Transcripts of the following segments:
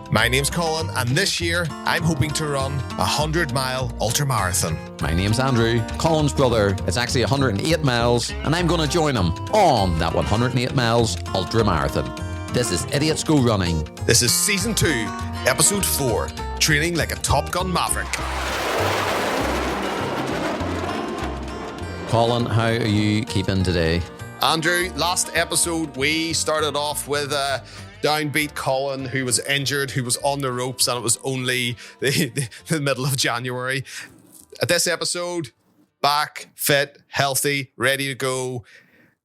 My name's Colin, and this year I'm hoping to run a 100-mile ultramarathon. My name's Andrew, Colin's brother. It's actually 108 miles, and I'm going to join him on that 108 miles ultramarathon. This is Idiots Go Running. This is Season 2, Episode 4, Training Like a Top Gun Maverick. Colin, how are you keeping today? Andrew, last episode we started off with downbeat Colin, who was injured, who was on the ropes, and it was only the middle of January. At this episode, back, fit, healthy, ready to go.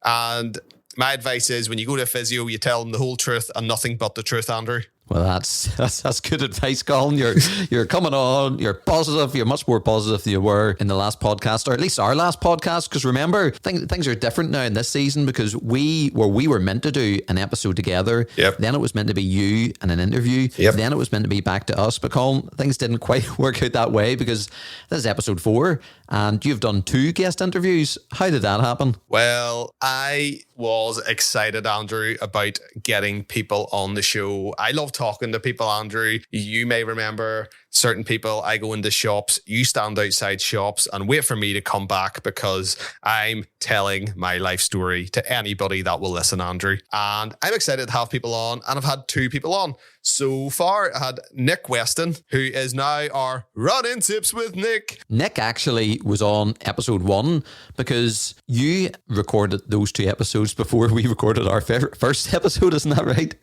And my advice is when you go to a physio, you tell them the whole truth and nothing but the truth, Andrew. Well, that's good advice, Colin. You're coming on. You're positive. You're much more positive than you were in the last podcast, or at least our last podcast. Because remember, things are different now in this season because we were meant to do an episode together. Yep. Then it was meant to be you and an interview. Yep. Then it was meant to be back to us. But Colin, things didn't quite work out that way because this is episode 4, and you've done 2 guest interviews. How did that happen? Well, I was excited, Andrew, about getting people on the show. I love talking to people, Andrew. You may remember certain people. I go into shops, you stand outside shops and wait for me to come back because I'm telling my life story to anybody that will listen, Andrew. And I'm excited to have people on, and I've had 2 people on. So far, I had Nick Weston, who is now our Run-In Tips with Nick. Nick actually was on episode 1 because you recorded those 2 episodes before we recorded our first episode, isn't that right?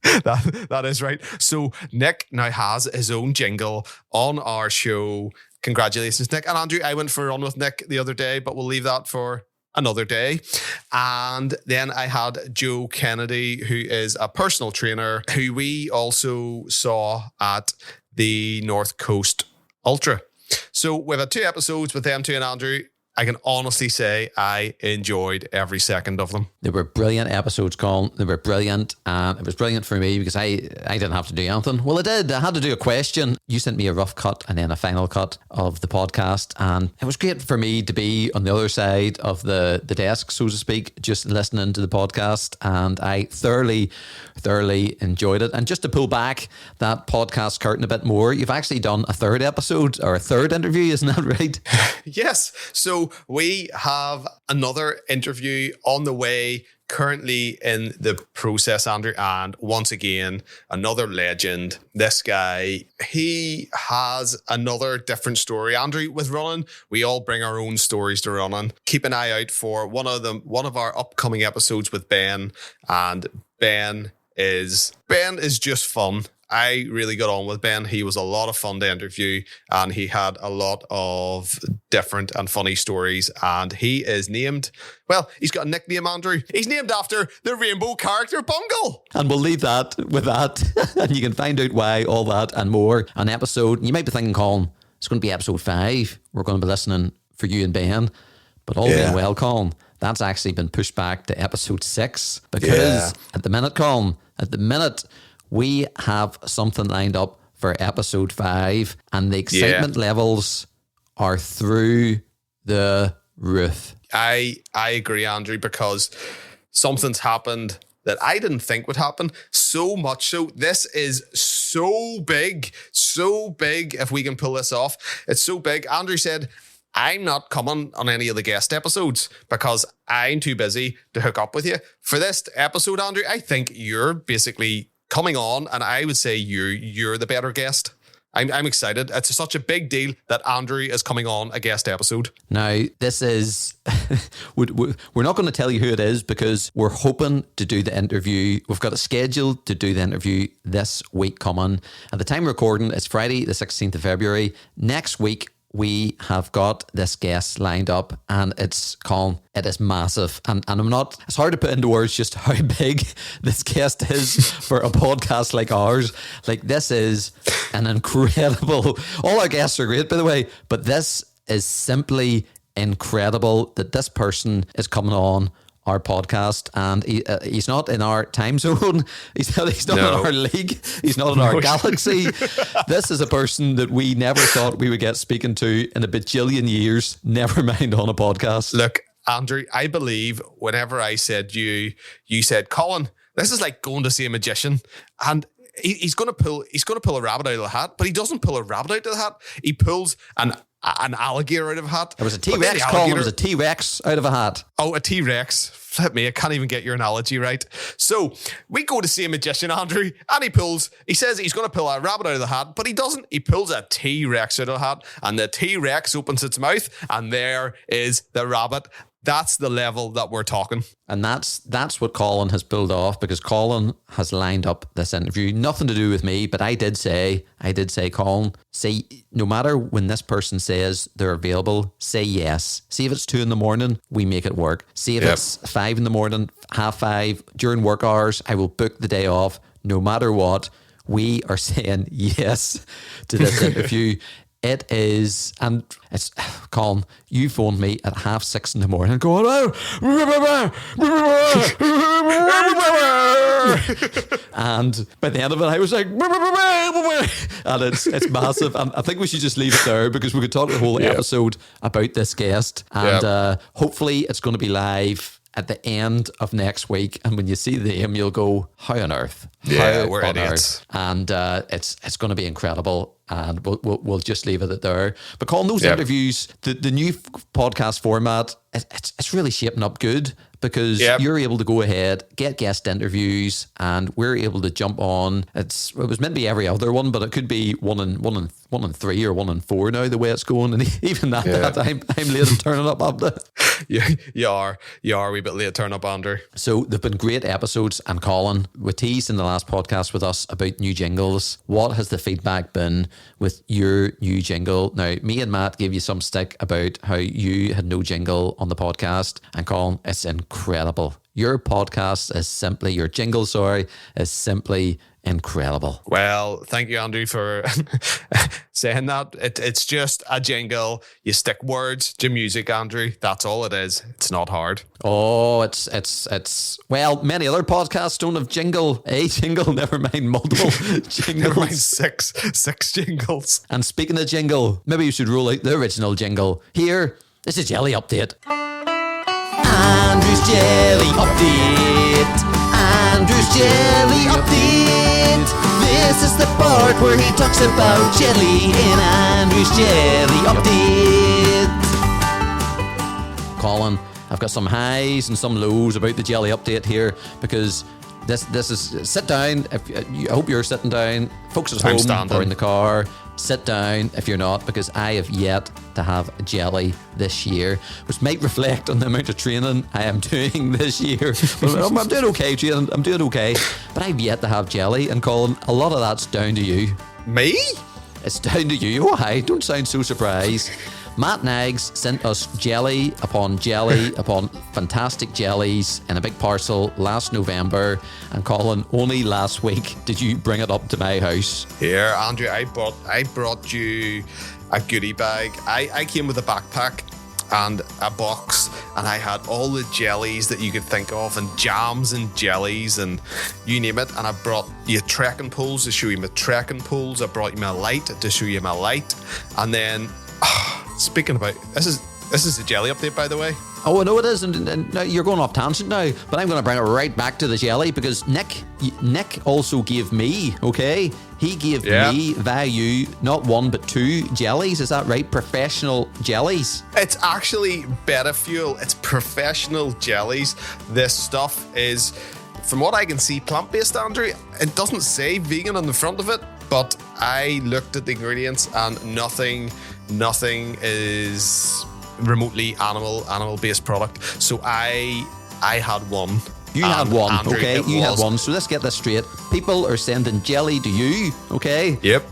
That is right. So Nick now has his own jingle on our show. Congratulations, Nick. And Andrew, I went for a run with Nick the other day, but we'll leave that for another day. And then I had Joe Kennedy, who is a personal trainer, who we also saw at the North Coast Ultra. So we've had 2 episodes with them 2 and Andrew. I can honestly say I enjoyed every second of them. They were brilliant episodes, Colin. They were brilliant. And it was brilliant for me because I didn't have to do anything. Well, I did. I had to do a question. You sent me a rough cut and then a final cut of the podcast. And it was great for me to be on the other side of the desk, so to speak, just listening to the podcast. And I thoroughly enjoyed it. And just to pull back that podcast curtain a bit more, you've actually done a 3rd episode or a 3rd interview, isn't that right? Yes. So we have another interview on the way, currently in the process, Andrew, and once again, another legend. This guy, he has another different story. Andrew, with running, we all bring our own stories to running. Keep an eye out for one of our upcoming episodes with Ben, and Ben is just fun. I really got on with Ben. He was a lot of fun to interview, and he had a lot of different and funny stories. And he is named, well, he's got a nickname, Andrew. He's named after the rainbow character Bungle. And we'll leave that with that. And you can find out why, all that and more on episode. You might be thinking, Colin, it's going to be episode 5. We're going to be listening for you and Ben. But all being well, Colin, that's actually been pushed back to episode 6 because at the minute, Colin, we have something lined up for episode 5, and the excitement levels are through the roof. I agree, Andrew, because something's happened that I didn't think would happen. So much so, this is so big if we can pull this off. It's so big. Andrew said, I'm not coming on any of the guest episodes because I'm too busy to hook up with you. For this episode, Andrew, I think you're basically coming on, and I would say you're the better guest. I'm excited. It's such a big deal that Andrew is coming on a guest episode. Now, this is... we're not going to tell you who it is because we're hoping to do the interview. We've got it scheduled to do the interview this week coming. At the time of recording, it's Friday the 16th of February. Next week, we have got this guest lined up, and it's Colin. It is massive, and I'm not. It's hard to put into words just how big this guest is for a podcast like ours. Like, this is an incredible. All our guests are great, by the way, but this is simply incredible that this person is coming on our podcast, and he's not in our time zone. He's not in our league. He's not in our galaxy. This is a person that we never thought we would get speaking to in a bajillion years, never mind on a podcast. Look, Andrew, I believe whenever I said you said, Colin, this is like going to see a magician. And he's going to pull a rabbit out of the hat, but he doesn't pull a rabbit out of the hat. He pulls an alligator out of a hat. It was a T-Rex, Colin. It was a T-Rex out of a hat. Oh, a T-Rex. Flip me, I can't even get your analogy right. So we go to see a magician, Andrew, and he says he's going to pull a rabbit out of the hat, but he doesn't. He pulls a T-Rex out of the hat, and the T-Rex opens its mouth, and there is the rabbit. That's the level that we're talking. And that's what Colin has pulled off, because Colin has lined up this interview. Nothing to do with me, but I did say, Colin, say, no matter when this person says they're available, say yes. See if it's 2 a.m, we make it work. See if it's 5 a.m, 5:30, during work hours, I will book the day off. No matter what, we are saying yes to this interview. It is, and it's, Colin, you phoned me at 6:30 in the morning going, and by the end of it, I was like, and it's massive. And I think we should just leave it there, because we could talk the whole episode about this guest, and hopefully it's going to be live at the end of next week, and when you see the name, you'll go, how on earth? Yeah, we're idiots. And it's going to be incredible, and we'll just leave it at there. But Colin, those interviews, the new podcast format, it's really shaping up good, because you're able to go ahead, get guest interviews, and we're able to jump on. It was meant to be every other one, but it could be one in 3 or 1 in 4 now, the way it's going. And even that I'm late at turning up after. You are a wee bit late turning up, Andrew. So they've been great episodes, and Colin, we teased in the last podcast with us about new jingles. What has the feedback been with your new jingle? Now, me and Matt gave you some stick about how you had no jingle on the podcast, and Colin, it's incredible. Your podcast is simply, your jingle, is simply incredible. Well, thank you, Andrew, for saying that. It's just a jingle. You stick words to music, Andrew. That's all it is. It's not hard. Oh, it's well, many other podcasts don't have a jingle, never mind multiple jingles. Never mind six jingles. And speaking of jingle, maybe you should roll out the original jingle. Here is a jelly update. Andrew's jelly update. Andrew's jelly update. This is the part where he talks about jelly in Andrew's jelly update. Colin, I've got some highs and some lows about the jelly update here, because this is, sit down. I hope you're sitting down. Folks at home or in the car, sit down if you're not, because I have yet to have jelly this year, which might reflect on the amount of training I am doing this year. I'm doing okay, training. I'm doing okay, but I've yet to have jelly. And Colin, a lot of that's down to you. Me? It's down to you. Oh, hi. Don't sound so surprised. Matt Nags sent us jelly upon fantastic jellies in a big parcel last November. And Colin, only last week did you bring it up to my house. Here, Andrew, I brought you a goodie bag. I came with a backpack and a box, and I had all the jellies that you could think of, and jams and jellies and you name it. And I brought you trekking poles to show you my trekking poles. I brought you my light to show you my light. And then speaking about, this is a jelly update, by the way. Oh, I know it is, and now you're going off tangent now, but I'm going to bring it right back to the jelly, because Nick also gave me, okay? He gave me, via you, not 1 but 2 jellies. Is that right? Professional jellies. It's actually better fuel. It's professional jellies. This stuff is, from what I can see, plant-based, Andrew. It doesn't say vegan on the front of it, but I looked at the ingredients and nothing is remotely animal-based product. So I had one. You had one, Andrew, okay? You had one. So let's get this straight. People are sending jelly to you, okay? Yep.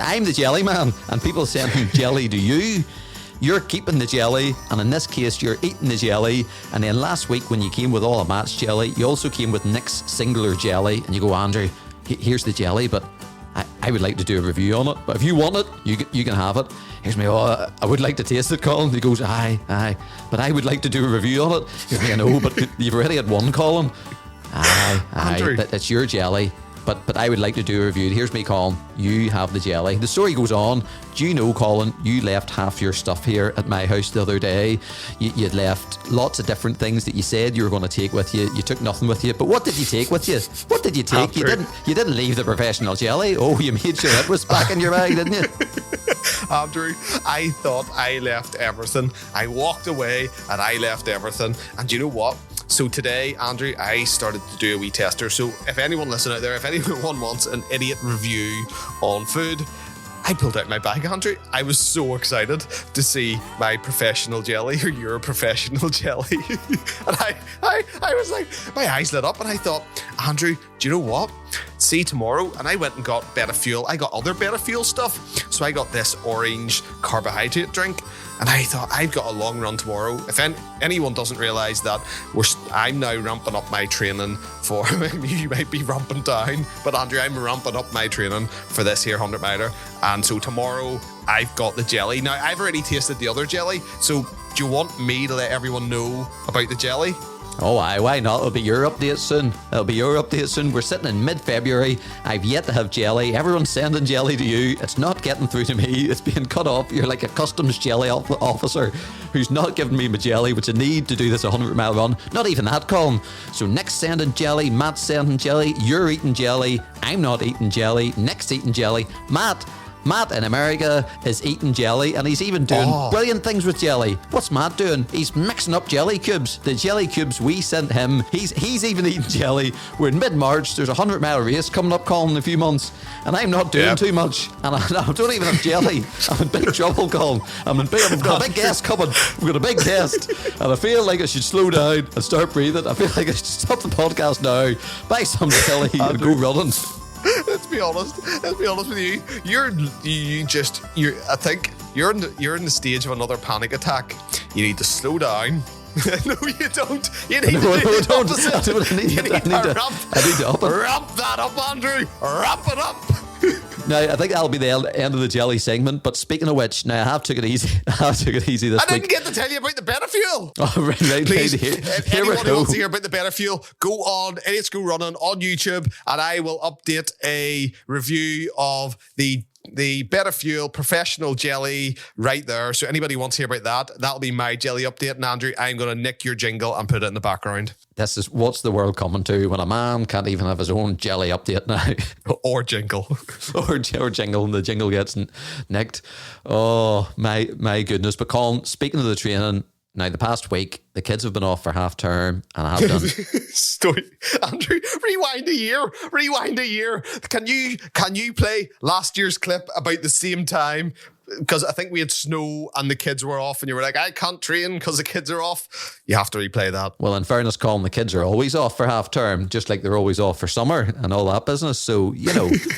I'm the jelly man, and people are sending jelly to you. You're keeping the jelly, and in this case, you're eating the jelly. And then last week, when you came with all of Matt's jelly, you also came with Nick's singular jelly, and you go, Andrew, here's the jelly, but I would like to do a review on it. But if you want it, you can have it. Here's me, I would like to taste it, Colin. He goes, aye, but I would like to do a review on it. Here's me, I know, but you've already had one, Colin. Aye, Andrew. it's your jelly. but I would like to do a review. Here's me, Colin. You have the jelly. The story goes on. Do you know, Colin, you left half your stuff here at my house the other day. You'd left lots of different things that you said you were going to take with you. You took nothing with you. But what did you take with you? What did you take? You didn't leave the professional jelly. Oh, you made sure it was back in your bag, didn't you? Andrew, I thought I left everything. I walked away and I left everything. And you know what? So today, Andrew, I started to do a wee tester. So if anyone listening out there, if anyone wants an idiot review on food, I pulled out my bag, Andrew. I was so excited to see my professional jelly or your professional jelly. And I was like, my eyes lit up and I thought, Andrew, do you know what? See tomorrow. And I went and got Better Fuel. I got other Better Fuel stuff. So I got this orange carbohydrate drink. And I thought, I've got a long run tomorrow. If anyone doesn't realise that, I'm now ramping up my training for, you might be ramping down, but Andrew, I'm ramping up my training for this here 100 miler. And so tomorrow, I've got the jelly. Now, I've already tasted the other jelly. So do you want me to let everyone know about the jelly? Oh, why not? It'll be your update soon. We're sitting in mid-February. I've yet to have jelly. Everyone's sending jelly to you. It's not getting through to me. It's being cut off. You're like a customs jelly officer who's not giving me my jelly, which I need to do this 100-mile run. Not even that, Colin. So Nick's sending jelly. Matt's sending jelly. You're eating jelly. I'm not eating jelly. Nick's eating jelly. Matt in America is eating jelly, and he's even doing brilliant things with jelly. What's Matt doing? He's mixing up jelly cubes. The jelly cubes we sent him, he's even eating jelly. We're in mid-March. There's a 100-mile race coming up, Colin, in a few months, and I'm not doing too much. And I don't even have jelly. I'm in big trouble, Colin. We've got a big guest coming. We've got a big guest, and I feel like I should slow down and start breathing. I feel like I should stop the podcast now, buy some jelly, and go running. Let's be honest with you. I think you're in the stage of another panic attack. You need to slow down. No, you don't. You need to don't. I need to ramp that up, Andrew. Ramp it up. Now, I think that'll be the end of the jelly segment. But speaking of which, now I have took it easy. this week. I didn't get to tell you about the Better Fuel. Oh, right. Please, if anyone who wants to hear about the Better Fuel, go on Idiots Go Running on YouTube, and I will update a review of the Better Fuel professional jelly right there. So anybody wants to hear about that, that'll be my jelly update. And Andrew, I'm going to nick your jingle and put it in the background. This is what's the world coming to when a man can't even have his own jelly update now. Or jingle. or jingle, and the jingle gets nicked. Oh, my goodness. But Colin, speaking of the training, now, the past week, the kids have been off for half term, and I have done. Andrew, rewind a year. Can you play last year's clip about the same time? Because I think we had snow and the kids were off, and you were like, I can't train because the kids are off. You have to replay that. Well, in fairness, Colin, the kids are always off for half term, just like they're always off for summer and all that business. So,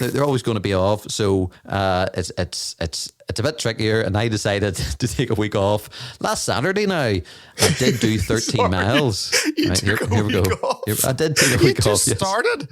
they're always going to be off. So it's a bit trickier, and I decided to take a week off. Last Saturday now, I did do 13 miles. Here we go. I did take a week off. You just started.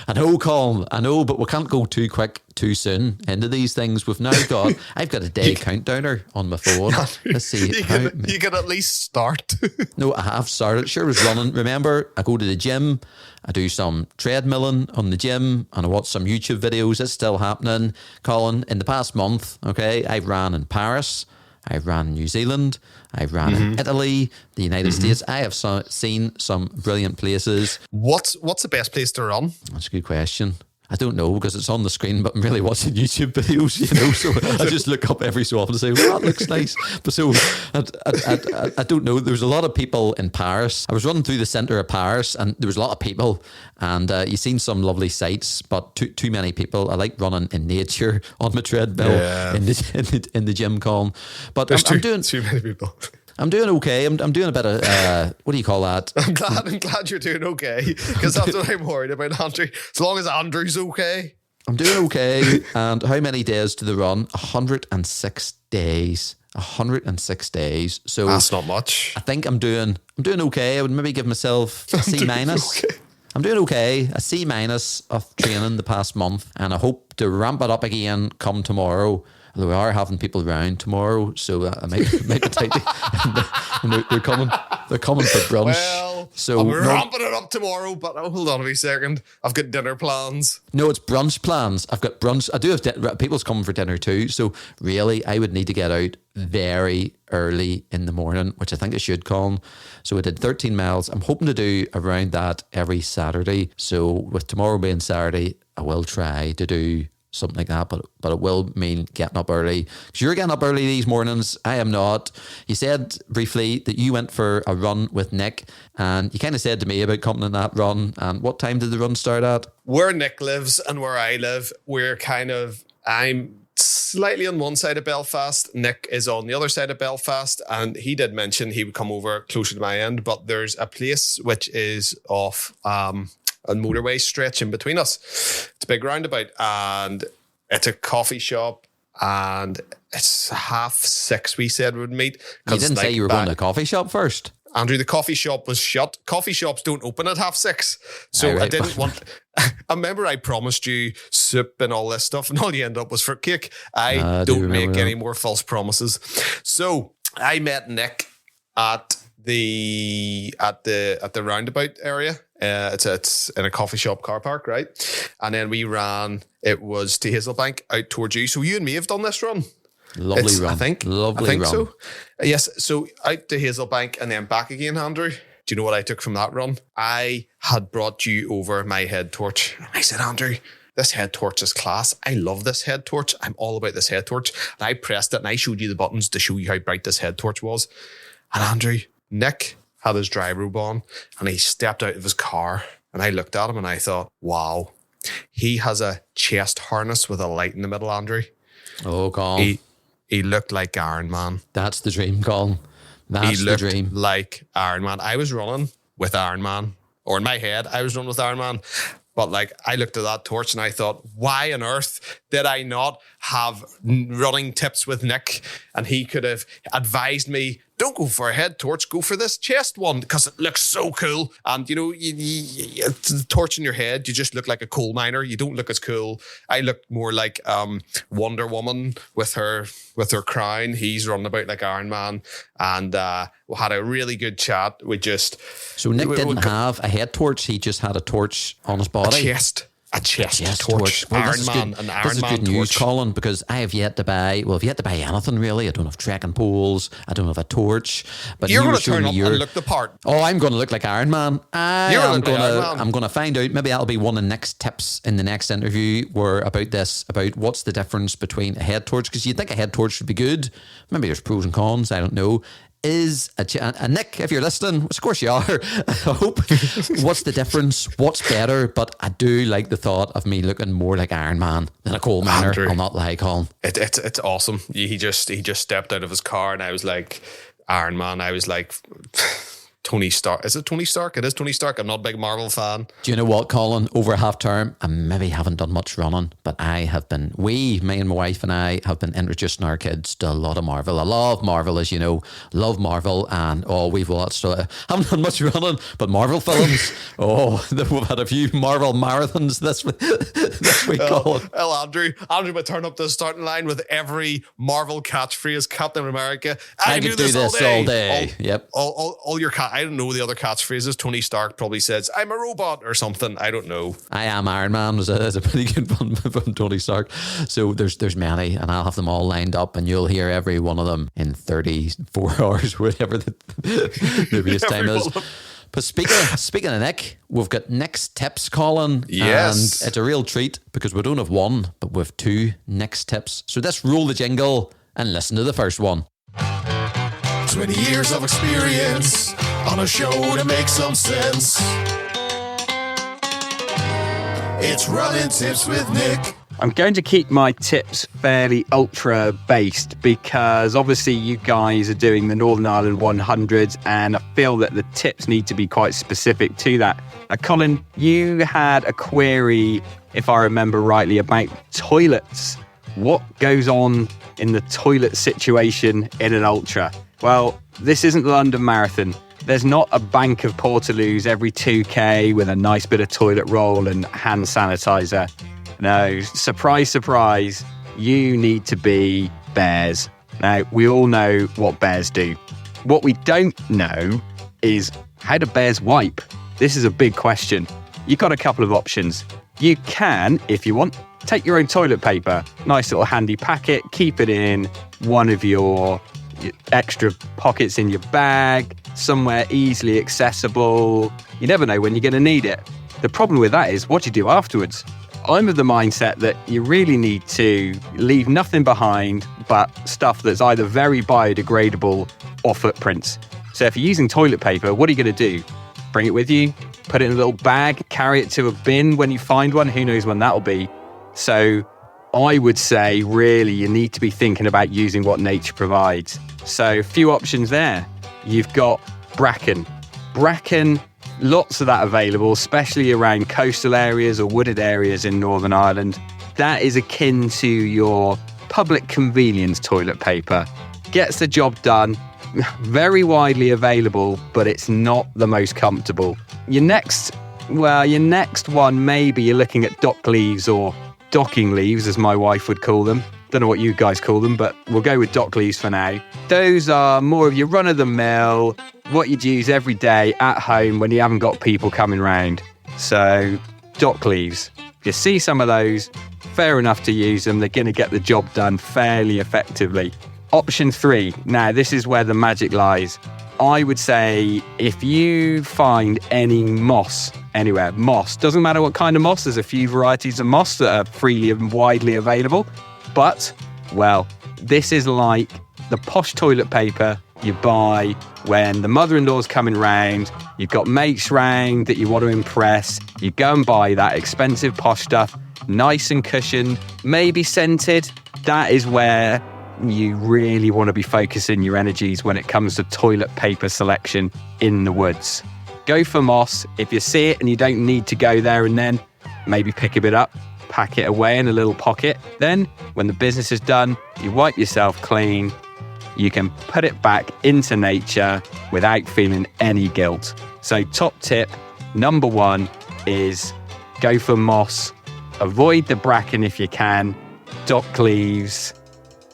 I know, Colin, but we can't go too quick, too soon into these things. I've got a day countdowner on my phone. Let's see. You can at least start. No, I have started. Sure was running. Remember, I go to the gym, I do some treadmilling on the gym, and I watch some YouTube videos. It's still happening. Colin, in the past month, okay, I've ran in Paris, I've ran in New Zealand, I've ran in Italy, the United States. I have seen some brilliant places. What's the best place to run? That's a good question. I don't know because it's on the screen, but I'm really watching YouTube videos, so I just look up every so often and say, well, that looks nice. But so I don't know. There was a lot of people in Paris. I was running through the centre of Paris and there was a lot of people, and you've seen some lovely sights, but too many people. I like running in nature on my treadmill in the gym, Colin. But I'm doing too many people. I'm doing okay. I'm doing a bit of, what do you call that? I'm glad you're doing okay, because that's what I'm worried about, Andrew. As long as Andrew's okay. I'm doing okay. And how many days to the run? 106 days. 106 days. So that's not much. I think I'm doing okay. I would maybe give myself a C minus. Okay. I'm doing okay. A C minus of training the past month, and I hope to ramp it up again come tomorrow. Although we are having people around tomorrow, so I might be tight. They're coming for brunch. Well, So I'm ramping it up tomorrow, but hold on a wee second. I've got dinner plans. No, it's brunch plans. I've got brunch. I do have people's coming for dinner too. So really, I would need to get out very early in the morning, which I think I should, Colin. So I did 13 miles. I'm hoping to do around that every Saturday. So with tomorrow being Saturday, I will try to do something like that, but it will mean getting up early. Because you're getting up early these mornings. I am not. You said briefly that you went for a run with Nick, and you kind of said to me about coming on that run. And what time did the run start at? Where Nick lives and where I live, I'm slightly on one side of Belfast. Nick is on the other side of Belfast, and he did mention he would come over closer to my end, but there's a place which is off a motorway stretch in between us. It's a big roundabout, and it's a coffee shop, and it's 6:30 we said we would meet. You didn't say you were going to a coffee shop first. Andrew, the coffee shop was shut. Coffee shops don't open at 6:30. So right. I didn't want... I remember I promised you soup and all this stuff, and all you end up was fruitcake. I don't make any more false promises. So I met Nick at the roundabout area. It's in a coffee shop car park, right? And then we ran, it was to Hazelbank out towards you. So you and me have done this run. Lovely run. I think run. So. Yes. So out to Hazelbank and then back again, Andrew. Do you know what I took from that run? I had brought you over my head torch. I said, Andrew, this head torch is class. I love this head torch. I'm all about this head torch. And I pressed it and I showed you the buttons to show you how bright this head torch was. And Andrew, Nick had his dry robe on and he stepped out of his car, and I looked at him and I thought, wow, he has a chest harness with a light in the middle, Andrew. Oh, Colin. He looked like Iron Man. That's the dream, Colin. That's the dream. He looked like Iron Man. I was running with Iron Man, or in my head, I was running with Iron Man. But like, I looked at that torch and I thought, why on earth did I not have running tips with Nick? And he could have advised me, don't go for a head torch, go for this chest one, because it looks so cool. And you know, it's the torch in your head, you just look like a coal miner. You don't look as cool. I looked more like Wonder Woman with her crown. He's running about like Iron Man. And we had a really good chat. So Nick didn't have a head torch, he just had a torch on his body. A chest torch. Well, Iron Man, an Iron Man torch. This is good news, Colin, because I have yet to buy anything really. I don't have trekking poles. I don't have a torch. But you're going to turn up and look the part. Oh, I'm going to look like Iron Man. I'm going to find out. Maybe that'll be one of the next tips in the next interview about what's the difference between a head torch. Because you'd think a head torch would be good. Maybe there's pros and cons. I don't know. And Nick, if you're listening, which of course you are, I hope, what's the difference? What's better? But I do like the thought of me looking more like Iron Man than a coal miner. I'll not lie, Colin. It's awesome. He just stepped out of his car and I was like, Iron Man. I was like, Tony Stark. Is it Tony Stark? It is Tony Stark. I'm not a big Marvel fan. Do you know what, Colin? Over half term, I maybe haven't done much running, but me and my wife and I have been introducing our kids to a lot of Marvel. I love Marvel, as you know. Love Marvel, and we've watched. Haven't done much running, but Marvel films. We've had a few Marvel marathons this week, Colin. Well, Andrew will turn up the starting line with every Marvel catchphrase. Captain America. I could do this all day. Yep. All your I don't know the other catchphrases. Tony Stark probably says, I'm a robot or something. I don't know. I am Iron Man is a pretty good one from Tony Stark. So there's many, and I'll have them all lined up, and you'll hear every one of them in 34 hours, whatever the race time is. But speaking of Nick, we've got Nick's tips, Colin. Yes. And it's a real treat because we don't have one, but we've two Nick's tips. So let's roll the jingle and listen to the first one. 20 years of experience on a show to make some sense. It's Running Tips with Nick. I'm going to keep my tips fairly ultra based because obviously you guys are doing the Northern Ireland 100 and I feel that the tips need to be quite specific to that. Colin, you had a query, if I remember rightly, about toilets. What goes on in the toilet situation in an ultra? Well, this isn't the London Marathon. There's not a bank of Portaloos every 2K with a nice bit of toilet roll and hand sanitizer. No, surprise, surprise, you need to be bears. Now, we all know what bears do. What we don't know is how do bears wipe? This is a big question. You've got a couple of options. You can, if you want, take your own toilet paper. Nice little handy packet. Keep it in one of your extra pockets in your bag, somewhere easily accessible. You never know when you're going to need it. The problem with that is what you do afterwards. I'm of the mindset that you really need to leave nothing behind but stuff that's either very biodegradable or footprints. So if you're using toilet paper, what are you going to do? Bring it with you, put it in a little bag, carry it to a bin when you find one. Who knows when that'll be? So I would say really you need to be thinking about using what nature provides. So a few options there. You've got bracken. Bracken, lots of that available, especially around coastal areas or wooded areas in Northern Ireland. That is akin to your public convenience toilet paper. Gets the job done, very widely available, but it's not the most comfortable. Your next one, maybe you're looking at dock leaves or docking leaves, as my wife would call them. Don't know what you guys call them, but we'll go with dock leaves for now. Those are more of your run-of-the-mill, what you'd use every day at home when you haven't got people coming round. So, dock leaves. If you see some of those, fair enough to use them. They're going to get the job done fairly effectively. Option 3. Now, this is where the magic lies. I would say if you find any moss anywhere, moss, doesn't matter what kind of moss, there's a few varieties of moss that are freely and widely available. But, well, this is like the posh toilet paper you buy when the mother-in-law's coming round, you've got mates round that you want to impress, you go and buy that expensive posh stuff, nice and cushioned, maybe scented. That is where you really want to be focusing your energies when it comes to toilet paper selection in the woods. Go for moss. If you see it and you don't need to go there and then, maybe pick a bit up, pack it away in a little pocket. Then, when the business is done, you wipe yourself clean. You can put it back into nature without feeling any guilt. So top tip, number 1 is go for moss. Avoid the bracken if you can. Dock leaves,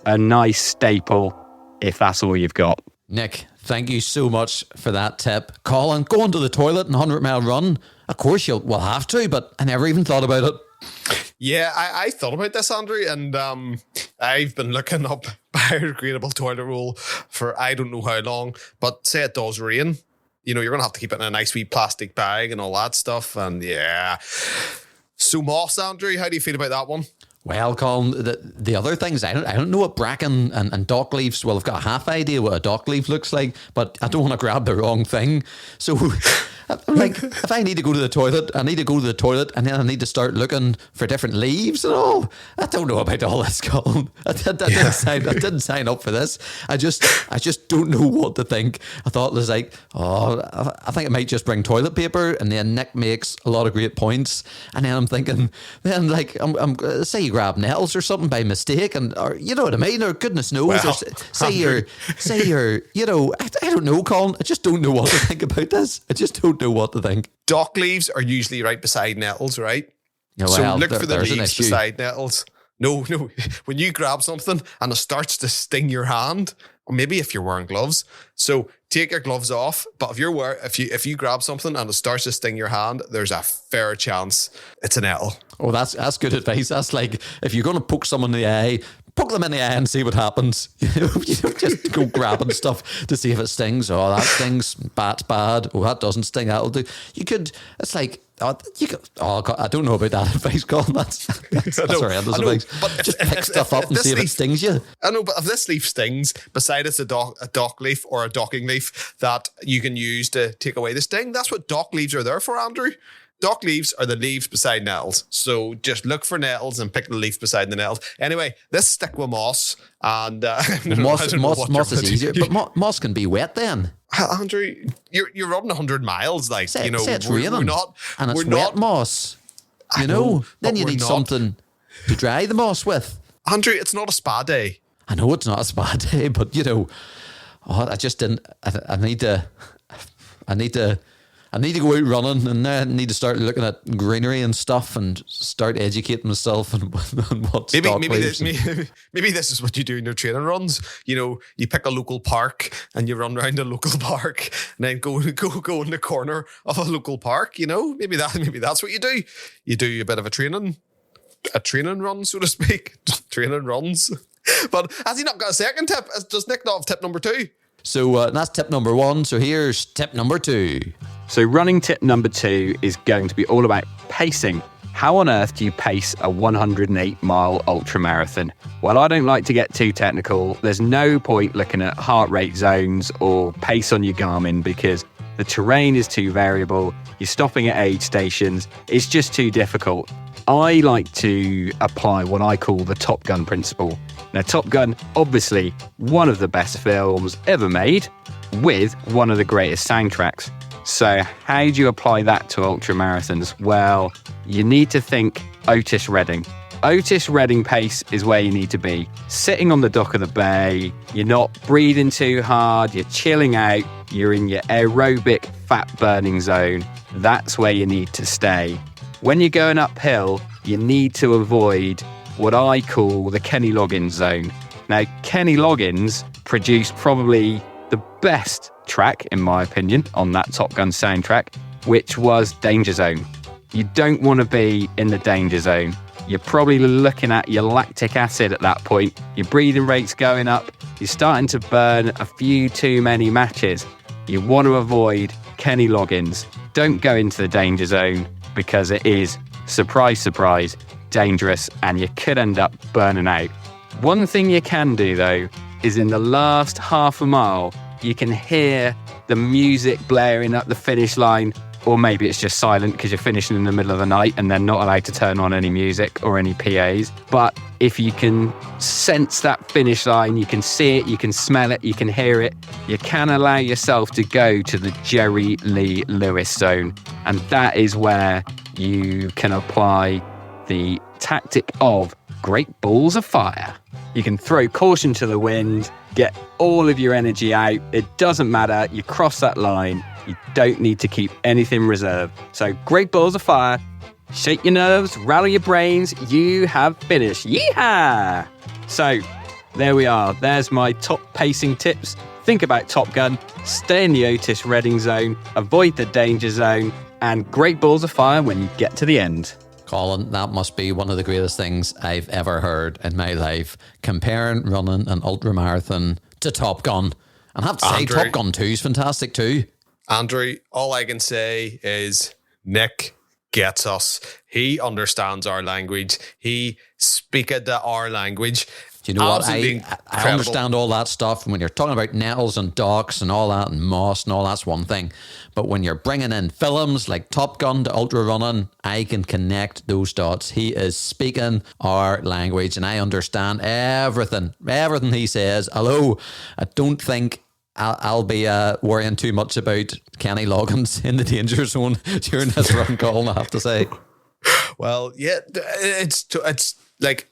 a nice staple if that's all you've got. Nick, thank you so much for that tip. Colin, going to the toilet and 100-mile run. Of course we'll have to, but I never even thought about it. Yeah, I thought about this, Andrew, and I've been looking up biodegradable toilet roll for I don't know how long, but say it does rain, you're going to have to keep it in a nice wee plastic bag and all that stuff, and yeah. So moss, Andrew, how do you feel about that one? Well, Colin, the other things, I don't know what bracken and dock leaves, well, I've got a half idea what a dock leaf looks like, but I don't want to grab the wrong thing. So, like, if I need to go to the toilet, I need to go to the toilet and then I need to start looking for different leaves and all. I don't know about all this, Colin. I didn't sign up for this. I just don't know what to think. I thought it was like, I think I might just bring toilet paper, and then Nick makes a lot of great points. And then I'm thinking, I'm say you grab nettles or something by mistake, or you know what I mean, or goodness knows, well, or say you're, I don't know, Colin. I just don't know what to think about this. I just don't know what to think. Dock leaves are usually right beside nettles, right? Yeah, so well, look for the leaves beside nettles. No. When you grab something and it starts to sting your hand, or maybe if you're wearing gloves, so take your gloves off. But if you grab something and it starts to sting your hand, there's a fair chance it's a nettle. Oh, that's good advice. That's like if you're going to poke someone in the eye, poke them in the eye and see what happens. You don't just go grabbing stuff to see if it stings. Oh, that stings. That's bad. Oh, that doesn't sting. That'll do. It's like, God, I don't know about that advice, Colin. That's horrendous advice. But just pick stuff up and see if it stings you. I know, but if this leaf stings, beside it's a dock leaf or a docking leaf that you can use to take away the sting, that's what dock leaves are there for, Andrew. Dock leaves are the leaves beside nettles. So just look for nettles and pick the leaf beside the nettles. Anyway, let's stick with moss. And moss is easier, but moss can be wet then. Andrew, you're running 100 miles, like, say it's raining, and it's wet moss. Then you need something to dry the moss with. Andrew, it's not a spa day. I know it's not a spa day, but I just didn't. I need to I need to go out running, and now I need to start looking at greenery and stuff and start educating myself on what's Maybe this is what you do in your training runs. You know, you pick a local park and you run around a local park, and then go in the corner of a local park. You know, maybe that's what you do. You do a bit of a training run, so to speak. Training runs. But has he not got a second tip? Does Nick not have tip number 2? So that's tip number 1. So here's tip number 2. So running tip number 2 is going to be all about pacing. How on earth do you pace a 108-mile ultramarathon? Well, I don't like to get too technical. There's no point looking at heart rate zones or pace on your Garmin because the terrain is too variable. You're stopping at aid stations. It's just too difficult. I like to apply what I call the Top Gun principle. Now, Top Gun, obviously one of the best films ever made with one of the greatest soundtracks. So how do you apply that to ultramarathons? Well, you need to think Otis Redding. Otis Redding pace is where you need to be. Sitting on the dock of the bay, you're not breathing too hard, you're chilling out, you're in your aerobic fat burning zone. That's where you need to stay. When you're going uphill, you need to avoid what I call the Kenny Loggins zone. Now, Kenny Loggins produced probably the best track, in my opinion, on that Top Gun soundtrack, which was Danger Zone. You don't want to be in the danger zone. You're probably looking at your lactic acid at that point. Your breathing rate's going up. You're starting to burn a few too many matches. You want to avoid Kenny Loggins. Don't go into the danger zone because it is, surprise, surprise, dangerous and you could end up burning out. One thing you can do though is in the last half a mile, you can hear the music blaring up the finish line, or maybe it's just silent because you're finishing in the middle of the night and they're not allowed to turn on any music or any PAs. But if you can sense that finish line, you can see it, you can smell it, you can hear it, you can allow yourself to go to the Jerry Lee Lewis zone. And that is where you can apply the tactic of great balls of fire. You can throw caution to the wind, get all of your energy out. It doesn't matter. You cross that line. You don't need to keep anything reserved. So great balls of fire. Shake your nerves, rattle your brains. You have finished. Yeehaw! So there we are. There's my top pacing tips. Think about Top Gun. Stay in the Otis Redding zone. Avoid the danger zone. And great balls of fire when you get to the end. Colin, that must be one of the greatest things I've ever heard in my life. Comparing running an ultramarathon to Top Gun. And I have to say, Andrew, Top Gun 2 is fantastic too. Andrew, all I can say is Nick gets us. He understands our language. He speaketh our language. Do you know what? Absolutely I understand all that stuff. When you're talking about nettles and docks and all that and moss and all that's one thing. But when you're bringing in films like Top Gun to ultra running, I can connect those dots. He is speaking our language and I understand everything he says. Although I don't think I'll be worrying too much about Kenny Loggins in the danger zone during this run, Colin, I have to say. Well, yeah, it's like,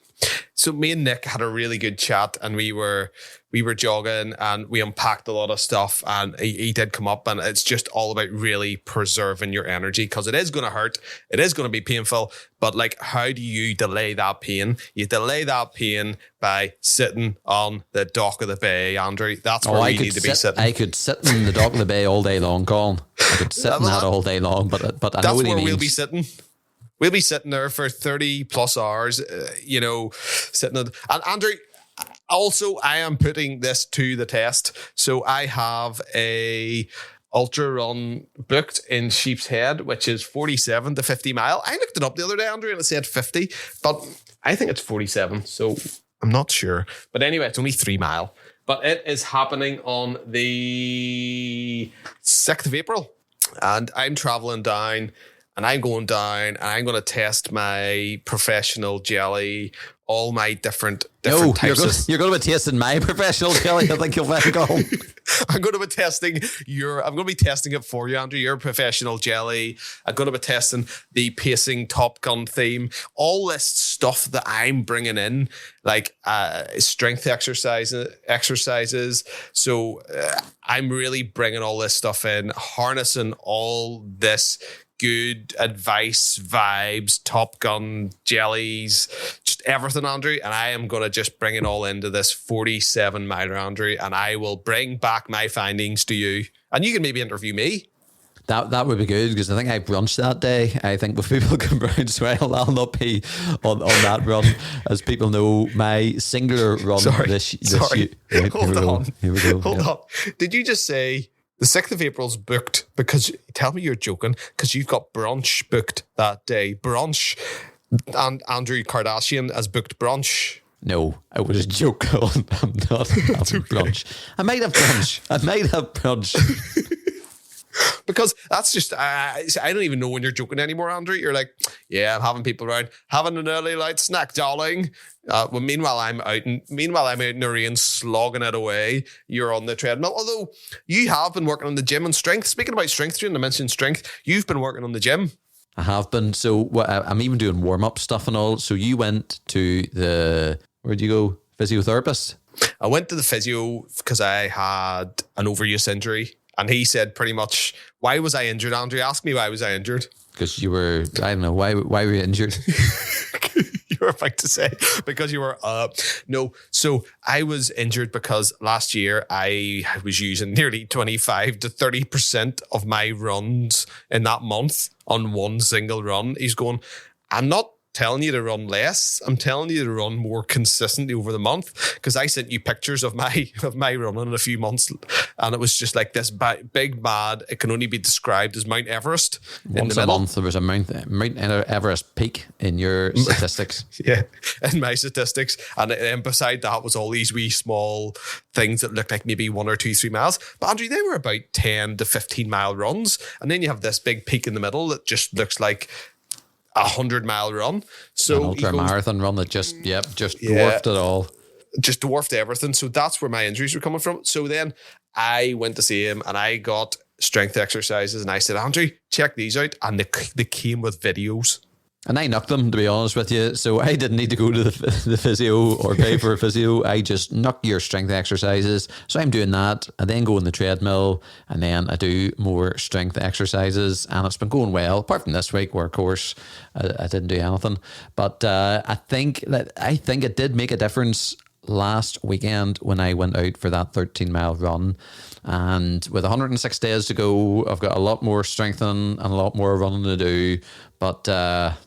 so me and Nick had a really good chat and we were jogging and we unpacked a lot of stuff and he did come up and it's just all about really preserving your energy because it is going to hurt. It is going to be painful. But like, how do you delay that pain? You delay that pain by sitting on the dock of the bay, Andrew. That's where you need to be sitting. I could sit in the dock of the bay all day long, Colin. I could sit in that all day long, but I know what he means. That's where we'll be sitting. We'll be sitting there for 30 plus hours, sitting on. And Andrew, also, I am putting this to the test. So I have a ultra run booked in Sheep's Head, which is 47 to 50 mile. I looked it up the other day, Andrew, and it said 50, but I think it's 47. So I'm not sure. But anyway, it's only 3 mile. But it is happening on the 6th of April. And I'm traveling down and I'm going down and I'm going to test my professional jelly, all my different types. You're going to be tasting my professional jelly. I think you'll find it home. I'm going to be testing it for you, Andrew, your professional jelly. I'm going to be testing the pacing Top Gun theme, all this stuff that I'm bringing in, like strength exercises. So I'm really bringing all this stuff in, harnessing all this good advice, vibes, Top Gun, jellies, just everything, Andrew. And I am going to just bring it all into this 47 miler, Andrew. And I will bring back my findings to you. And you can maybe interview me. That would be good, because I think I brunched that day. I think if people come round as well, I'll not be on that run. As people know, my singular run this year. Right, Hold on. Here we go. Hold on. Did you just say the 6th of April's booked? Because tell me you're joking, because you've got brunch booked that day. Brunch. And Andrew Kardashian has booked brunch. No, it was a joke. I'm not having brunch. I might have brunch. Because that's just, I don't even know when you're joking anymore, Andrew. You're like, yeah, I'm having people around, having an early light snack, darling. Well, meanwhile I'm out in the rain slogging it away. You're on the treadmill. Although you have been working on the gym and strength. Speaking about strength, June, I mentioned strength. You've been working on the gym. I have been. So I'm even doing warm-up stuff and all. So you went to where'd you go? Physiotherapist? I went to the physio because I had an overuse injury. And he said pretty much, why was I injured, Andrew? Ask me why was I injured? Because you were, I don't know, why were you injured? You were about to say, because you were, no. So I was injured because last year I was using nearly 25 to 30% of my runs in that month on one single run. He's going, I'm not telling you to run less. I'm telling you to run more consistently over the month, because I sent you pictures of my running in a few months, and it was just like this big mad. It can only be described as Mount Everest. Once a month, there was a Mount Everest peak in your statistics. Yeah, in my statistics, and then beside that was all these wee small things that looked like maybe 1 or 2, 3 miles. But Andrew, they were about 10 to 15 mile runs, and then you have this big peak in the middle that just looks like 100-mile run. So an ultra marathon run that just dwarfed it all. Just dwarfed everything. So that's where my injuries were coming from. So then I went to see him and I got strength exercises and I said, Andrew, check these out. And they came with videos. And I knocked them, to be honest with you. So I didn't need to go to the physio or pay for a physio. I just knocked your strength exercises. So I'm doing that. I then go on the treadmill and then I do more strength exercises. And it's been going well, apart from this week where, of course, I didn't do anything. But I think it did make a difference last weekend when I went out for that 13-mile run. And with 106 days to go, I've got a lot more strengthening and a lot more running to do. But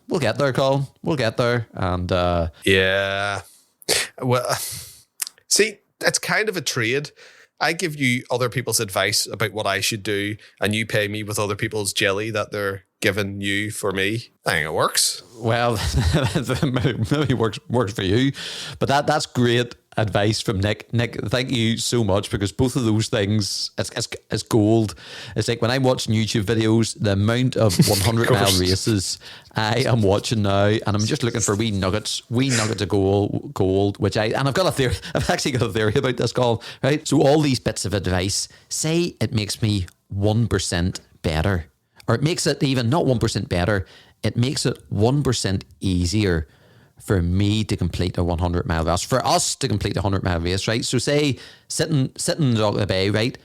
we'll get there, Colin. We'll get there. And yeah. Well, see, it's kind of a trade. I give you other people's advice about what I should do, and you pay me with other people's jelly that they're giving you for me. I think it works. Well, maybe works for you, but that's great advice from Nick. Nick, thank you so much, because both of those things, it's gold. It's like when I'm watching YouTube videos, the amount of 100-mile races I am watching now, and I'm just looking for wee nuggets of gold, which I've got a theory. I've actually got a theory about this, Colin, right? So all these bits of advice, say it makes me 1% better, or it makes it even not 1% better, it makes it 1% easier for me to complete a 100-mile race, for us to complete a 100-mile race, right? So say sitting in the dock of the bay, right?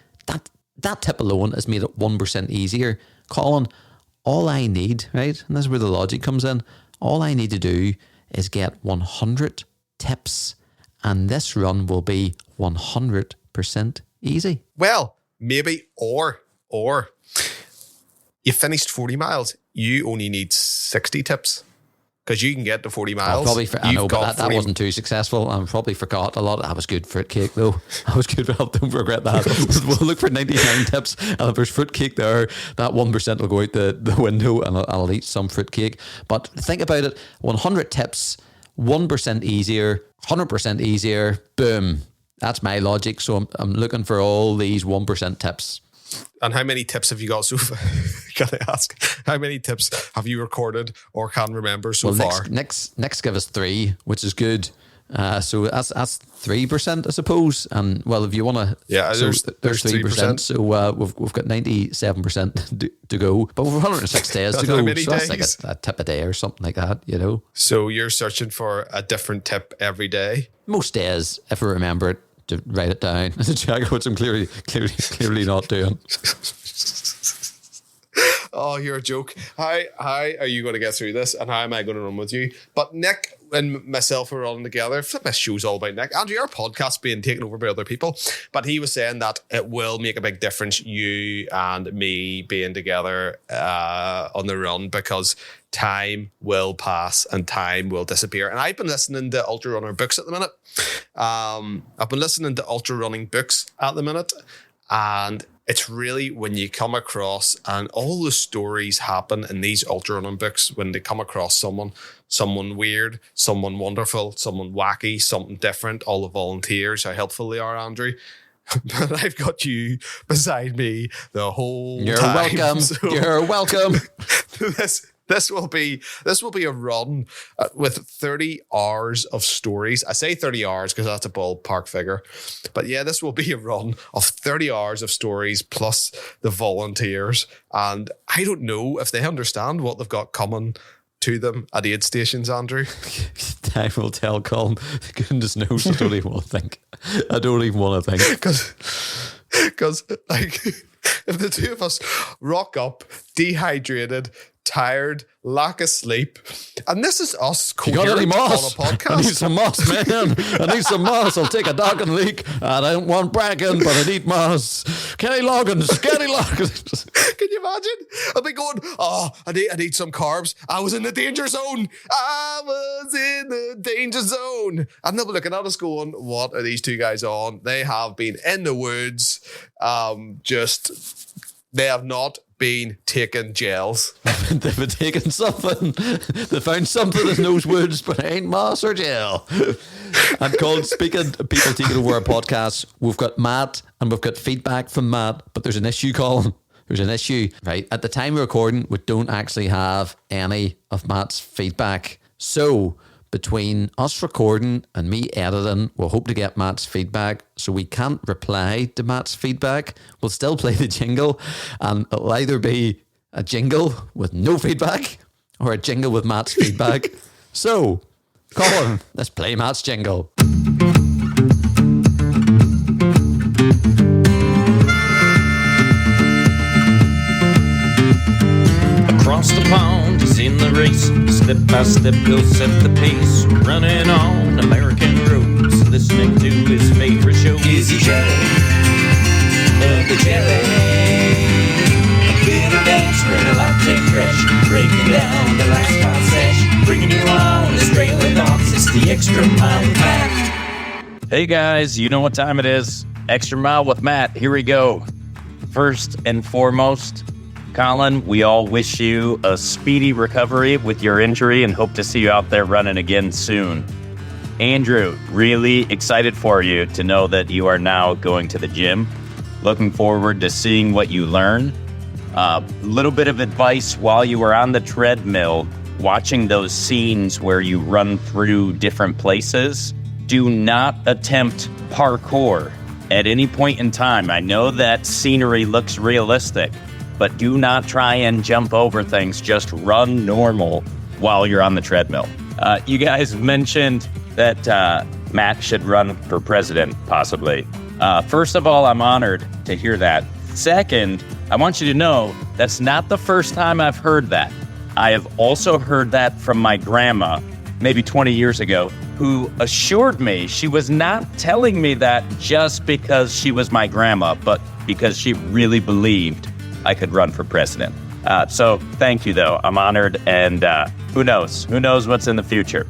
That tip alone has made it 1% easier. Colin, all I need, right? And this is where the logic comes in. All I need to do is get 100 tips, and this run will be 100% easy. Well, maybe, or you finished 40 miles, you only need 60 tips. Because you can get to 40 miles. I know, but that wasn't too successful. I probably forgot a lot. I was good fruitcake, though. I was good. Don't regret that. We'll look for 99 tips. And if there's fruitcake there, that 1% will go out the window and I'll eat some fruitcake. But think about it. 100 tips, 1% easier, 100% easier. Boom. That's my logic. So I'm looking for all these 1% tips. And how many tips have you got so far? Can I ask? How many tips have you recorded or can remember so far? Next give us 3, which is good. So that's 3%, I suppose. And well, if you want to, there's 3%. So we've got 97% to go, but we've 106 days to go. So that's like a tip a day or something like that, you know. So you're searching for a different tip every day. Most days, if I remember it, to write it down and to check which I'm clearly not doing. Oh, you're a joke. How are you going to get through this, and how am I going to run with you? But Nick and myself were running together. Flip, my show's all about Nick. Andrew, our podcast's being taken over by other people, but he was saying that it will make a big difference, you and me being together on the run, because time will pass and time will disappear. And I've been listening to ultra runner books at the minute. I've been listening to ultra running books at the minute, and it's really when you come across, and all the stories happen in these ultra running books when they come across someone weird, someone wonderful, someone wacky, something different, all the volunteers, how helpful they are, Andrew. But I've got you beside me the whole time. Welcome. So you're welcome. This will be a run with 30 hours of stories. I say 30 hours because that's a ballpark figure. But yeah, this will be a run of 30 hours of stories plus the volunteers. And I don't know if they understand what they've got coming to them at aid stations, Andrew. Time will tell, Colin. Goodness knows, I don't even want to think. Because like, if the two of us rock up, dehydrated, tired, lack of sleep, and this is us you got any moss? On a podcast. I need some moss, man. I need some moss. I'll take a dog and leak. I don't want bracken, but I need moss. Kenny Loggins. Can you imagine? I'll be going, I need some carbs. I was in the danger zone. And they'll be looking at us going, what are these two guys on? They have been in the woods. They have not been taking gels. They've been taking something. They found something in those woods, but it ain't moss or gel. And Colin, speaking of people taking over our podcast, we've got Matt and we've got feedback from Matt, but there's an issue, Colin. There's an issue, right? At the time of recording, we don't actually have any of Matt's feedback. So between us recording and me editing, we'll hope to get Matt's feedback. So we can't reply to Matt's feedback. We'll still play the jingle, and it'll either be a jingle with no feedback or a jingle with Matt's feedback. So, Colin, let's play Matt's jingle. Across the pond, he's in the race. Step by step, he'll set the pace. Running on American roads, listening to his favorite show. Is he jelly? Of the jelly. A bit of dance, spread a latte fresh. Breaking down the last hot sesh. Bringing you on his trailer thoughts. It's the Extra Mile with Matt. Hey guys, you know what time it is. Extra Mile with Matt. Here we go. First and foremost, Colin, we all wish you a speedy recovery with your injury and hope to see you out there running again soon. Andrew, really excited for you to know that you are now going to the gym. Looking forward to seeing what you learn. A little bit of advice while you were on the treadmill, watching those scenes where you run through different places. Do not attempt parkour at any point in time. I know that scenery looks realistic, but do not try and jump over things. Just run normal while you're on the treadmill. You guys mentioned that Matt should run for president, possibly. First of all, I'm honored to hear that. Second, I want you to know that's not the first time I've heard that. I have also heard that from my grandma, maybe 20 years ago, who assured me she was not telling me that just because she was my grandma, but because she really believed I could run for president. So thank you, though. I'm honored, and who knows? Who knows what's in the future?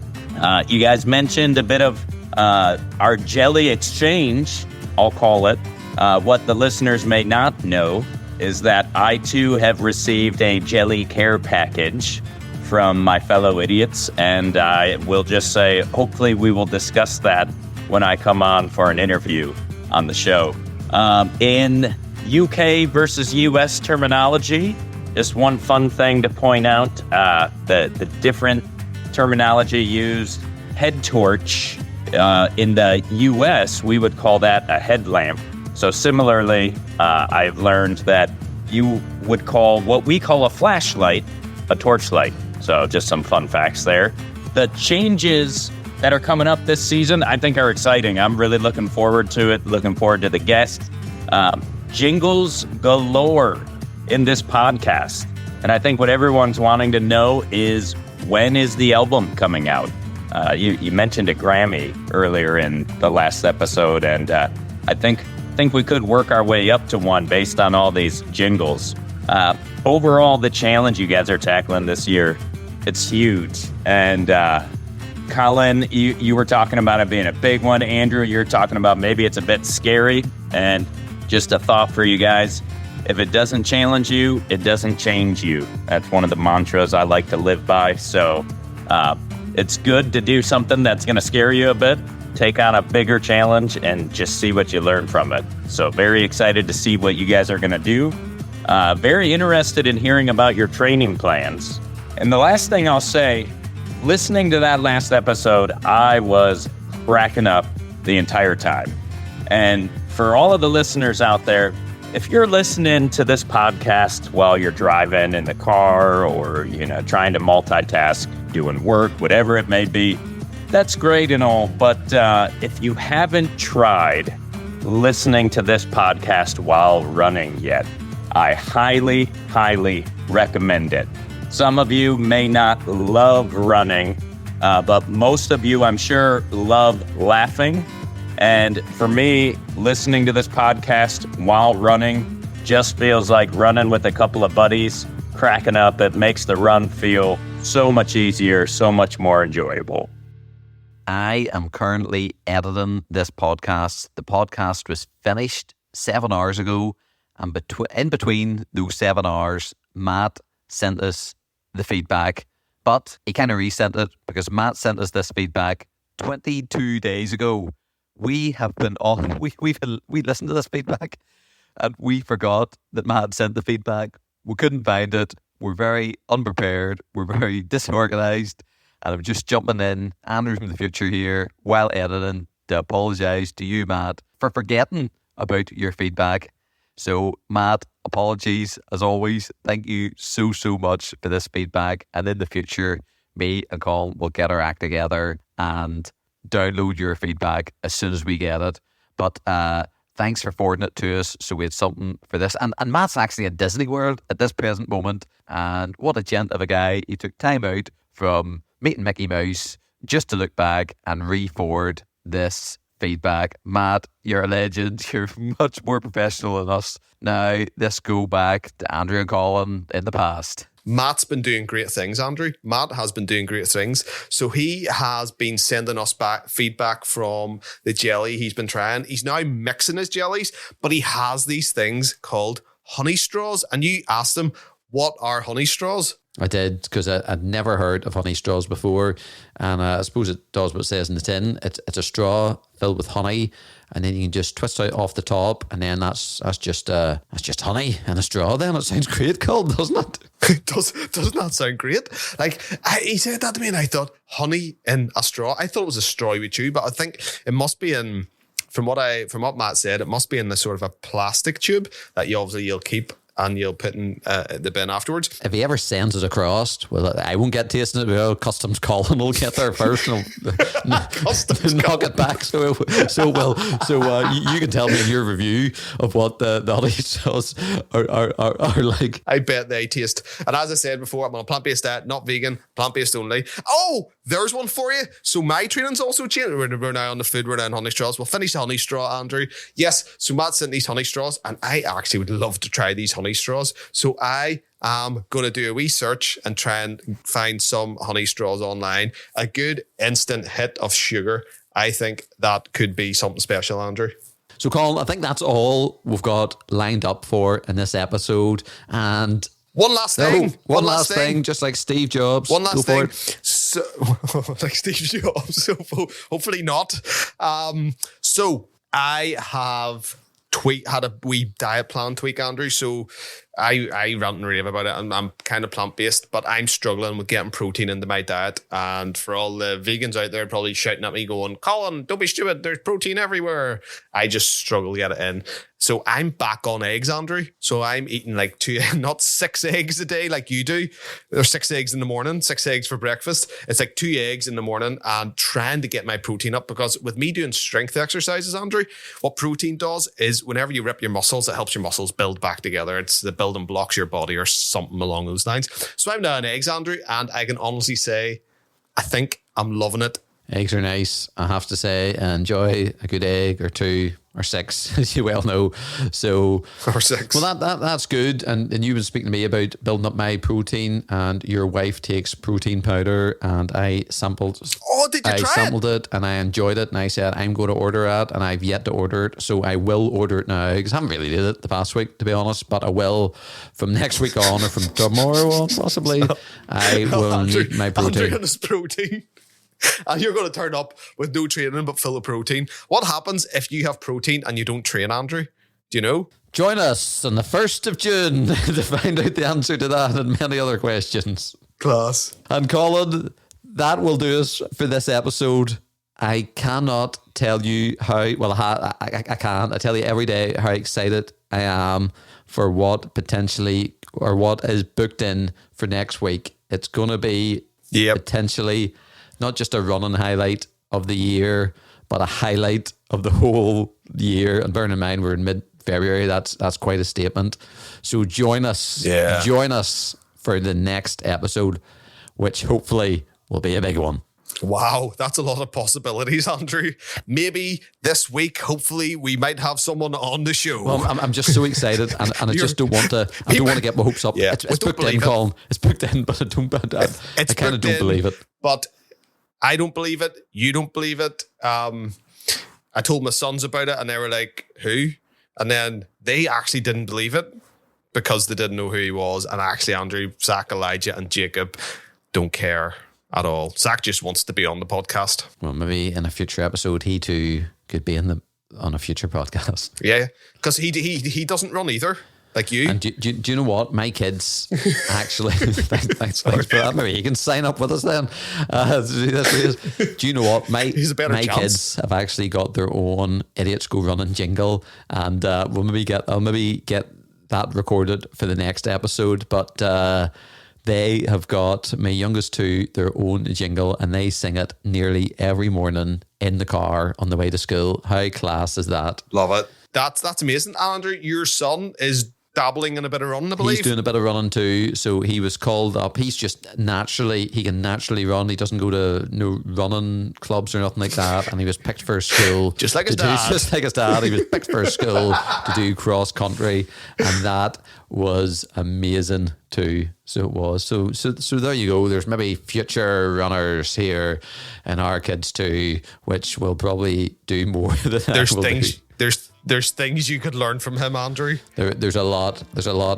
You guys mentioned a bit of our jelly exchange, I'll call it. What the listeners may not know is that I, too, have received a jelly care package from my fellow idiots, and I will just say, hopefully we will discuss that when I come on for an interview on the show. In UK versus US terminology. Just one fun thing to point out, the different terminology used. Head torch, in the US, we would call that a headlamp. So similarly, I've learned that you would call what we call a flashlight a torchlight. So just some fun facts there. The changes that are coming up this season, I think are exciting. I'm really looking forward to it, looking forward to the guests. Jingles galore in this podcast. And I think what everyone's wanting to know is, when is the album coming out? You mentioned a Grammy earlier in the last episode, and I think we could work our way up to one based on all these jingles. Overall, the challenge you guys are tackling this year, it's huge. And Colin, you were talking about it being a big one. Andrew, you're talking about maybe it's a bit scary. And just a thought for you guys, if it doesn't challenge you, it doesn't change you. That's one of the mantras I like to live by. So it's good to do something that's going to scare you a bit, take on a bigger challenge, and just see what you learn from it. So very excited to see what you guys are going to do. Very interested in hearing about your training plans. And the last thing I'll say, listening to that last episode, I was cracking up the entire time. And for all of the listeners out there, if you're listening to this podcast while you're driving in the car or, trying to multitask, doing work, whatever it may be, that's great and all. But if you haven't tried listening to this podcast while running yet, I highly, highly recommend it. Some of you may not love running, but most of you, I'm sure, love laughing. And for me, listening to this podcast while running just feels like running with a couple of buddies, cracking up. It makes the run feel so much easier, so much more enjoyable. I am currently editing this podcast. The podcast was finished 7 hours ago. And in between those 7 hours, Matt sent us the feedback. But he kind of resent it because Matt sent us this feedback 22 days ago. We have been on, we listened to this feedback and we forgot that Matt sent the feedback. We couldn't find it. We're very unprepared. We're very disorganized. And I'm just jumping in, Andrew from the future here, while editing, to apologize to you, Matt, for forgetting about your feedback. So, Matt, apologies as always. Thank you so much for this feedback. And in the future, me and Colin will get our act together and download your feedback as soon as we get it. But thanks for forwarding it to us, so we had something for this. And Matt's actually in Disney World at this present moment. And what a gent of a guy. He took time out from meeting Mickey Mouse just to look back and re-forward this feedback. Matt, you're a legend. You're much more professional than us. Now, let's go back to Andrew and Colin in the past. Matt's been doing great things, Andrew. Matt has been doing great things. So he has been sending us back feedback from the jelly he's been trying. He's now mixing his jellies, but he has these things called honey straws. And you asked him, what are honey straws? I did, because I'd never heard of honey straws before. And I suppose it does what it says in the tin. It's a straw filled with honey, and then you can just twist out off the top, and then that's just honey in a straw. Then it sounds great, Colin, doesn't it? Doesn't that sound great? Like, he said that to me, and I thought, honey in a straw. I thought it was a straw you would chew, but I think it must be in, from what Matt said, it must be in this sort of a plastic tube that you'll keep and you'll put in the bin afterwards. If he ever sends it across, well, I won't get tasting it. Well, Customs Colin will get there first and knock it back. So you can tell me in your review of what the honey sauce are like. I bet they taste. And as I said before, I'm on a plant-based diet, not vegan, plant-based only. Oh, there's one for you. So my training's also changed. We're now on the food. We're now on honey straws. We'll finish the honey straw, Andrew. Yes. So Matt sent these honey straws, and I actually would love to try these honey straws. So I am going to do a wee search and try and find some honey straws online. A good instant hit of sugar. I think that could be something special, Andrew. So, Colin, I think that's all we've got lined up for in this episode. And one last thing. One last thing, just like Steve Jobs. One last thing. So, like Steve Jobs. So hopefully not. So I have had a wee diet plan tweak, Andrew. So I rant and rave about it. I'm kind of plant-based, but I'm struggling with getting protein into my diet. And for all the vegans out there probably shouting at me going, Colin, don't be stupid. There's protein everywhere. I just struggle to get it in. So I'm back on eggs, Andrew. So I'm eating like not 6 eggs a day like you do. There's 6 eggs in the morning, 6 eggs for breakfast. It's like 2 eggs in the morning and trying to get my protein up, because with me doing strength exercises, Andrew, what protein does is whenever you rip your muscles, it helps your muscles build back together. It's the building blocks of your body or something along those lines. So I'm now on eggs, Andrew, and I can honestly say, I think I'm loving it. Eggs are nice, I have to say. I enjoy a good egg or 2 or 6, as you well know. So, or 6. Well, that's good. And you've been speaking to me about building up my protein, and your wife takes protein powder, and I sampled. Oh, did you try it? I sampled it and I enjoyed it, and I said I'm going to order it, and I've yet to order it, so I will order it now, because I haven't really did it the past week, to be honest, but I will from next week on, or from tomorrow on possibly. I will need my protein. Andrew and his protein. And you're going to turn up with no training but full of protein. What happens if you have protein and you don't train, Andrew? Do you know? Join us on the 1st of June to find out the answer to that and many other questions. Class. And Colin, that will do us for this episode. I cannot tell you how, well, I can. I tell you every day how excited I am for what potentially, or what is booked in for next week. It's going to be potentially not just a running highlight of the year, but a highlight of the whole year. And bearing in mind, we're in mid-February. That's quite a statement. So join us. Yeah. Join us for the next episode, which hopefully will be a big one. Wow, that's a lot of possibilities, Andrew. Maybe this week, hopefully, we might have someone on the show. Well, I'm just so excited, and I just don't want to. I don't want to get my hopes up. Yeah, it's booked in, Colin. It's booked in, but I kind of don't believe it. But I don't believe it. You don't believe it. I told my sons about it, and they were like, "Who?" And then they actually didn't believe it because they didn't know who he was. And actually, Andrew, Zach, Elijah, and Jacob don't care at all. Zach just wants to be on the podcast. Well, maybe in a future episode, he too could be on a future podcast. Yeah, because he doesn't run either. Like you. And do you know what? My kids actually, thanks for that. Maybe you can sign up with us then. Do you know what? My kids have actually got their own Idiots Go Running jingle, and I'll maybe get that recorded for the next episode. But they have got, my youngest two, their own jingle, and they sing it nearly every morning in the car on the way to school. How class is that? Love it. That's amazing. Andrew, your son is dabbling in a bit of running, I believe. He's doing a bit of running too, so he was called up. He's just he can naturally run. He doesn't go to no running clubs or nothing like that, and he was picked for school. Just like his dad. He was picked for school to do cross country, and that was amazing too. So it was. So there you go. There's maybe future runners here and our kids too, which will probably do more than There's things you could learn from him, Andrew. There's a lot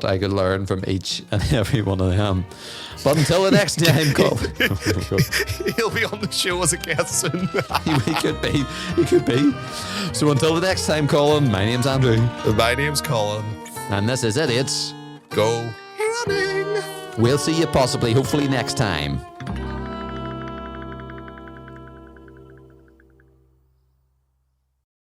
I could learn from each and every one of them. But until the next time, he'll be on the show as a guest soon. He could be. So until the next time, Colin, my name's Andrew. My name's Colin. And this is Idiots Go Running. We'll see you hopefully next time.